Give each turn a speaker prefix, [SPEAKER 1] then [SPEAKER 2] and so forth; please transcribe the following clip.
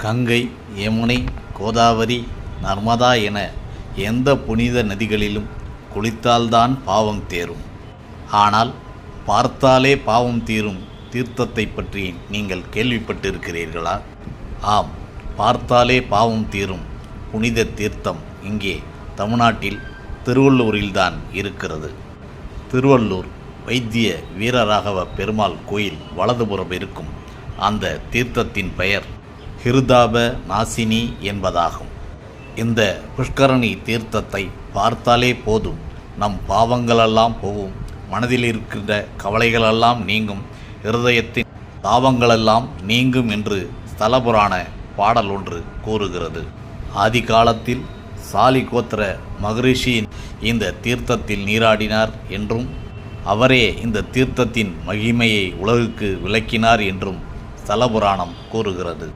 [SPEAKER 1] கங்கை, யமுனை, கோதாவரி, நர்மதா என எந்த புனித நதிகளிலும் குளித்தால்தான் பாவம் தேரும். ஆனால் பார்த்தாலே பாவம் தீரும் தீர்த்தத்தை பற்றி நீங்கள் கேள்விப்பட்டிருக்கிறீர்களா? ஆம், பார்த்தாலே பாவம் தீரும் புனித தீர்த்தம் இங்கே தமிழ்நாட்டில் திருவள்ளூரில்தான் இருக்கிறது. திருவள்ளூர் வைத்திய வீரராகவ பெருமாள் கோயில் வலதுபுறம் இருக்கும் அந்த தீர்த்தத்தின் பெயர் ஹிருதாப நாசினி என்பதாகும். இந்த புஷ்கரணி தீர்த்தத்தை பார்த்தாலே போதும், நம் பாவங்களெல்லாம் போகும், மனதில் இருக்கின்ற கவலைகளெல்லாம் நீங்கும், இருதயத்தின் தாவங்களெல்லாம் நீங்கும் என்று ஸ்தலபுராண பாடல் ஒன்று கூறுகிறது. ஆதி காலத்தில் சாலி கோத்திர மகரிஷி இந்த தீர்த்தத்தில் நீராடினார் என்றும் அவரே இந்த தீர்த்தத்தின் மகிமையை உலகுக்கு விளக்கினார் என்றும் ஸ்தலபுராணம் கூறுகிறது.